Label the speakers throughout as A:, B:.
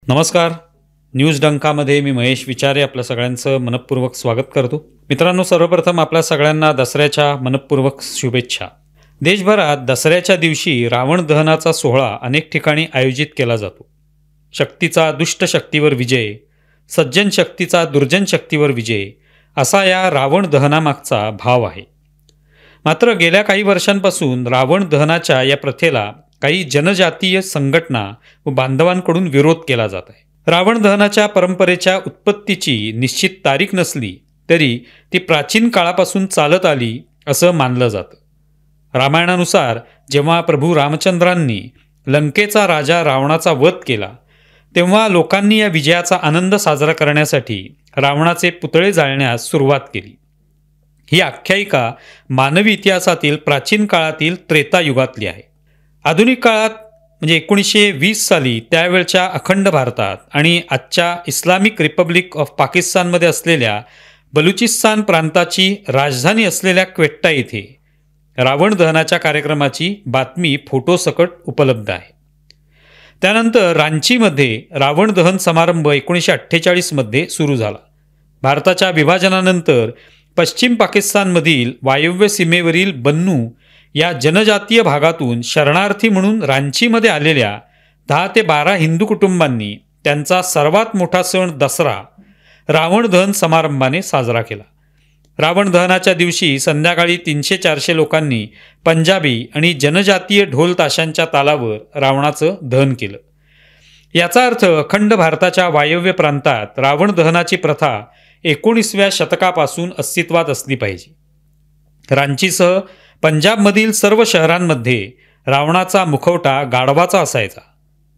A: नमस्कार. न्यूज डंकामध्ये मी महेश विचारे आपल्या सगळ्यांचं मनपूर्वक स्वागत करतो. मित्रांनो, सर्वप्रथम आपल्या सगळ्यांना दसऱ्याच्या मनपूर्वक शुभेच्छा. देशभरात दसऱ्याच्या दिवशी रावण दहनाचा सोहळा अनेक ठिकाणी आयोजित केला जातो. शक्तीचा दुष्ट शक्तीवर विजय, सज्जन शक्तीचा दुर्जन शक्तीवर विजय असा या रावण दहनामागचा भाव आहे. मात्र गेल्या काही वर्षांपासून रावण दहनाच्या या प्रथेला काही जनजातीय संघटना व बांधवांकडून विरोध केला जात आहे. रावण दहनाच्या परंपरेच्या उत्पत्तीची निश्चित तारीख नसली तरी ती प्राचीन काळापासून चालत आली असं मानलं जातं. रामायणानुसार जेव्हा प्रभू रामचंद्रांनी लंकेचा राजा रावणाचा वध केला तेव्हा लोकांनी या विजयाचा आनंद साजरा करण्यासाठी रावणाचे पुतळे जाळण्यास सुरुवात केली. ही आख्यायिका मानवी इतिहासातील प्राचीन काळातील त्रेतायुगातली आहे. आधुनिक काळात म्हणजे 1920 साली त्यावेळच्या अखंड भारतात आणि आजच्या इस्लामिक रिपब्लिक ऑफ पाकिस्तानमध्ये असलेल्या बलुचिस्तान प्रांताची राजधानी असलेल्या क्वेट्टा येथे रावण दहनाच्या कार्यक्रमाची बातमी फोटोसकट उपलब्ध आहे. त्यानंतर रांचीमध्ये रावण दहन समारंभ 1948 मध्ये सुरू झाला. भारताच्या विभाजनानंतर पश्चिम पाकिस्तानमधील वायव्य सीमेवरील बन्नू या जनजातीय भागातून शरणार्थी म्हणून रांचीमध्ये आलेल्या 10 ते 12 हिंदू कुटुंबांनी त्यांचा सर्वात मोठा सण दसरा रावण दहन समारंभाने साजरा केला. रावण दहनाच्या दिवशी संध्याकाळी 300-400 लोकांनी पंजाबी आणि जनजातीय ढोल ताशांच्या तालावर रावणाचं दहन केलं. याचा अर्थ अखंड भारताच्या वायव्य प्रांतात रावण दहनाची प्रथा 19व्या शतकापासून अस्तित्वात असली पाहिजे. रांचीसह पंजाबमधील सर्व शहरांमध्ये रावणाचा मुखवटा गाढवाचा असायचा,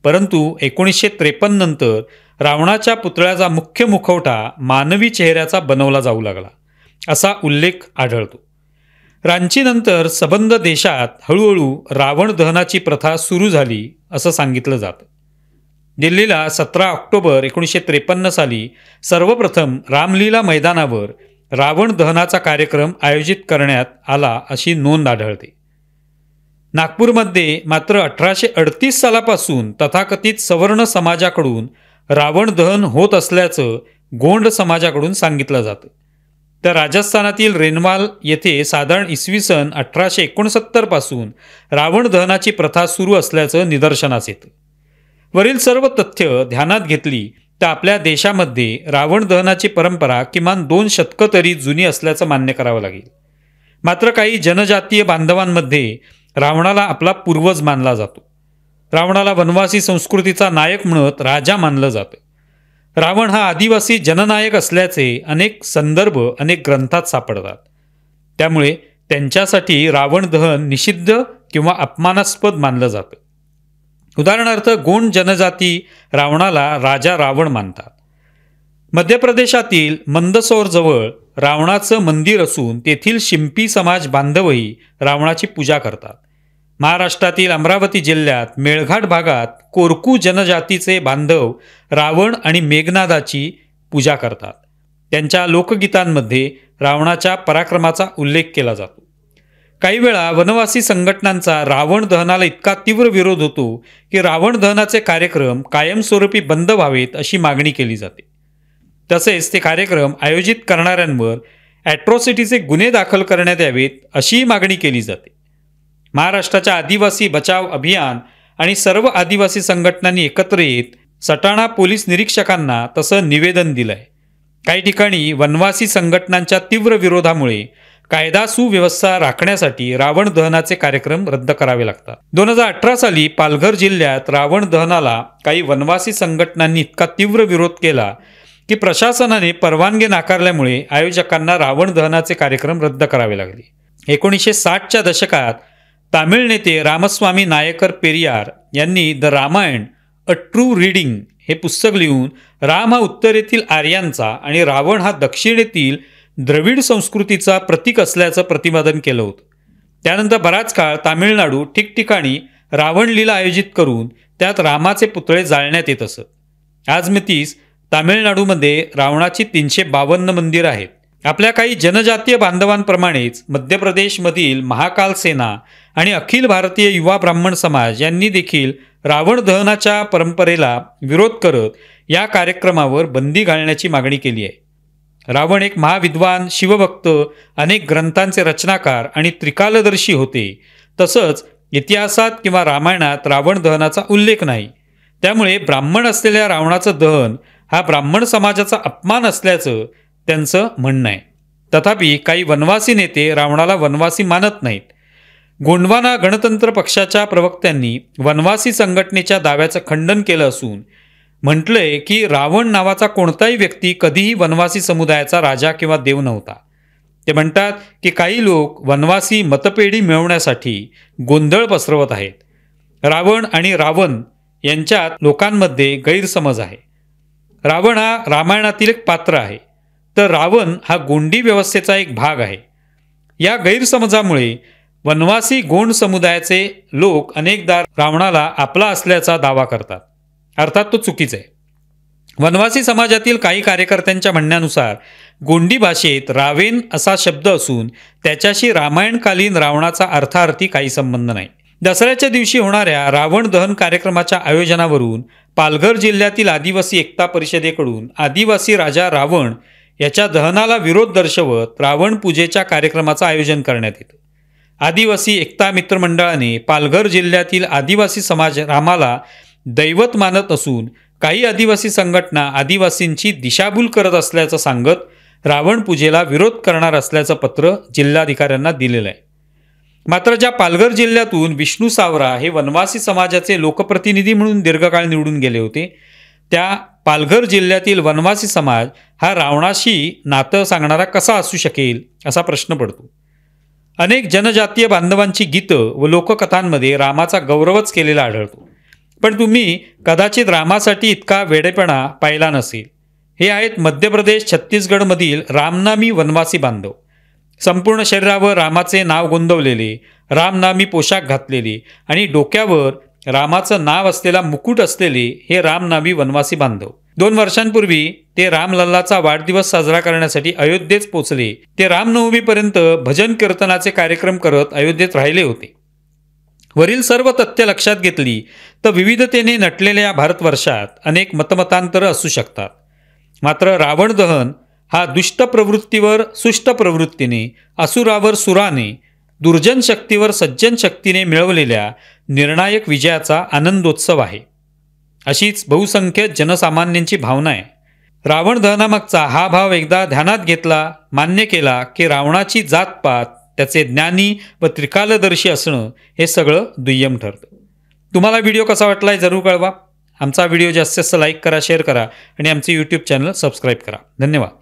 A: परंतु 1953 नंतर रावणाच्या पुतळ्याचा मुख्य मुखवटा मानवी चेहऱ्याचा बनवला जाऊ लागला असा उल्लेख आढळतो. रांचीनंतर सबंध देशात हळूहळू रावण दहनाची प्रथा सुरू झाली असं सांगितलं जातं. दिल्लीला 17 ऑक्टोबर 1953 साली सर्वप्रथम रामलीला मैदानावर रावण दहनाचा कार्यक्रम आयोजित करण्यात आला अशी नोंद आढळते. नागपूरमध्ये मात्र 1838 सालापासून तथाकथित सवर्ण समाजाकडून रावण दहन होत असल्याचं गोंड समाजाकडून सांगितलं जातं. तर राजस्थानातील रेनवाल येथे साधारण इसवी सन 1869 पासून रावण दहनाची प्रथा सुरू असल्याचं निदर्शनास येतं. वरील सर्व तथ्य ध्यानात घेतली तर आपल्या देशामध्ये रावण दहनाची परंपरा किमान 2 शतकं तरी जुनी असल्याचं मान्य करावं लागेल. मात्र काही जनजातीय बांधवांमध्ये रावणाला आपला पूर्वज मानला जातो. रावणाला वनवासी संस्कृतीचा नायक म्हणत राजा मानलं जातं. रावण हा आदिवासी जननायक असल्याचे अनेक संदर्भ अनेक ग्रंथात सापडतात. त्यामुळे त्यांच्यासाठी रावण दहन निषिद्ध किंवा अपमानास्पद मानलं जातं. उदाहरणार्थ गोंड जनजाती रावणाला राजा रावण मानतात. मध्य प्रदेशातील मंदसौरजवळ रावणाचं मंदिर असून तेथील शिंपी समाज बांधवही रावणाची पूजा करतात. महाराष्ट्रातील अमरावती जिल्ह्यात मेळघाट भागात कोरकू जनजातीचे बांधव रावण आणि मेघनादाची पूजा करतात. त्यांच्या लोकगीतांमध्ये रावणाच्या पराक्रमाचा उल्लेख केला जातो. काही वेळा वनवासी संघटनांचा रावण दहनाला इतका तीव्र विरोध होतो की रावण दहनाचे कार्यक्रम कायमस्वरूपी बंद व्हावेत अशी मागणी केली जाते. तसेच ते कार्यक्रम आयोजित करणाऱ्यांवर ॲट्रॉसिटीचे गुन्हे दाखल करण्यात यावेत अशीही मागणी केली जाते. महाराष्ट्राच्या आदिवासी बचाव अभियान आणि सर्व आदिवासी संघटनांनी एकत्र येत सटाणा पोलीस निरीक्षकांना तसं निवेदन दिलं आहे. काही ठिकाणी वनवासी संघटनांच्या तीव्र विरोधामुळे कायदा सुव्यवस्था राखण्यासाठी रावण दहनाचे कार्यक्रम रद्द करावे लागतात. 2018 साली पालघर जिल्ह्यात रावण दहनाला काही वनवासी संघटनांनी इतका तीव्र विरोध केला की प्रशासनाने परवानगी नाकारल्यामुळे आयोजकांना रावण दहनाचे कार्यक्रम रद्द करावे लागले. 1960च्या दशकात तामिळ नेते रामस्वामी नायकर पेरियार यांनी the Ramayana a true reading हे पुस्तक लिहून राम हा उत्तरेतील आर्यांचा आणि रावण हा दक्षिणेतील द्रविड संस्कृतीचा प्रतीक असल्याचं प्रतिपादन केलं होतं. त्यानंतर बराच काळ तामिळनाडू ठिकठिकाणी रावण लीला आयोजित करून त्यात रामाचे पुतळे जाळण्यात येत असत. आज मितीस तामिळनाडूमध्ये रावणाची 352 मंदिरं आहेत. आपल्या काही जनजातीय बांधवांप्रमाणेच मध्य प्रदेशमधील महाकाल सेना आणि अखिल भारतीय युवा ब्राह्मण समाज यांनी देखील रावण दहनाच्या परंपरेला विरोध करत या कार्यक्रमावर बंदी घालण्याची मागणी केली आहे। रावण एक महाविद्वान, शिवभक्त, अनेक ग्रंथांचे रचनाकार आणि त्रिकालदर्शी होते। तसंच इतिहासात किंवा रामायणात रावण दहनाचा उल्लेख नाही। त्यामुळे ब्राह्मण असलेल्या रावणाचं दहन हा ब्राह्मण समाजाचा अपमान असल्याचं त्यांचं म्हणणं आहे। तथापि काही वनवासी नेते रावणाला वनवासी मानत नाहीत। गोंडवाना गणतंत्र पक्षाच्या प्रवक्त्यांनी वनवासी संघटनेच्या दाव्याचं खंडन केलं असून म्हटलंय की रावण नावाचा कोणताही व्यक्ती कधीही वनवासी समुदायाचा राजा किंवा देव नव्हता। ते म्हणतात की काही लोक वनवासी मतपेढी मिळवण्यासाठी गोंधळ पसरवत आहेत। रावण आणि रावण यांच्यात लोकांमध्ये गैरसमज आहे। रावण हा रामायणातील एक पात्र आहे, तर रावण हा गोंडी व्यवस्थेचा एक भाग आहे। या गैरसमजामुळे वनवासी गोंड समुदायाचे लोक अनेकदा रावणाला आपला असल्याचा दावा करतात। अर्थात तो चुकीचा आहे। वनवासी समाजातील काही कार्यकर्त्यांच्या म्हणण्यानुसार गोंडी भाषेत रावेन असा शब्द असून त्याच्याशी रामायणकालीन रावणाचा अर्थार्थी काही संबंध नाही। दसऱ्याच्या दिवशी होणाऱ्या रावण दहन कार्यक्रमाच्या आयोजनावरून पालघर जिल्ह्यातील आदिवासी एकता परिषदेकडून आदिवासी राजा रावण याच्या दहनाला विरोध दर्शवत रावण पूजेच्या कार्यक्रमाचं आयोजन करण्यात येतं। आदिवासी एकता मित्रमंडळाने पालघर जिल्ह्यातील आदिवासी समाज रामाला दैवत मानत असून काही आदिवासी संघटना आदिवासींची दिशाभूल करत असल्याचं सांगत रावण पूजेला विरोध करणार असल्याचं पत्र जिल्हाधिकाऱ्यांना दिलेलं आहे। मात्र ज्या पालघर जिल्ह्यातून विष्णू सावरा हे वनवासी समाजाचे लोकप्रतिनिधी म्हणून दीर्घकाळ निवडून गेले होते, त्या पालघर जिल्ह्यातील वनवासी समाज हा रावणाशी नातं सांगणारा कसा असू शकेल असा प्रश्न पडतो। अनेक जनजातीय बांधवांची गीतं व लोककथांमध्ये रामाचा गौरवच केलेला आढळतो, पण तुम्ही कदाचित रामासाठी इतका वेडेपणा पाहिला नसेल। हे आहेत मध्य प्रदेश छत्तीसगडमधील रामनामी वनवासी बांधव। संपूर्ण शरीरावर रामाचे नाव गोंदवलेले, रामनामी पोशाख घातलेले आणि डोक्यावर रामाचं नाव असलेला मुकुट असलेले हे रामनामी वनवासी बांधव 2 वर्षांपूर्वी ते रामलल्लाचा वाढदिवस साजरा करण्यासाठी अयोध्येत पोचले। ते रामनवमीपर्यंत भजन कीर्तनाचे कार्यक्रम करत अयोध्येत राहिले होते। वरील सर्व तथ्य लक्षात घेतली तर विविधतेने नटलेल्या या भारतवर्षात अनेक मतमतांतरं असू शकतात। मात्र रावण दहन हा दुष्ट प्रवृत्तीवर सुष्ट प्रवृत्तीने, असुरावर सुराने, दुर्जन शक्तीवर सज्जन शक्तीने मिळवलेल्या निर्णायक विजयाचा आनंदोत्सव आहे, अशीच बहुसंख्य जनसामान्यांची भावना आहे। रावण दहनामागचा हा भाव एकदा ध्यानात घेतला, मान्य केला की रावणाची जातपात, त्याचे ज्ञानी व त्रिकालदर्शी असणं हे सगळं दुय्यम ठरतं। तुम्हाला व्हिडिओ कसा वाटलाय जरूर कळवा। आमचा व्हिडिओ जास्तीत जास्त लाईक करा, शेअर करा आणि आमचे यूट्यूब चॅनल सबस्क्राईब करा। धन्यवाद।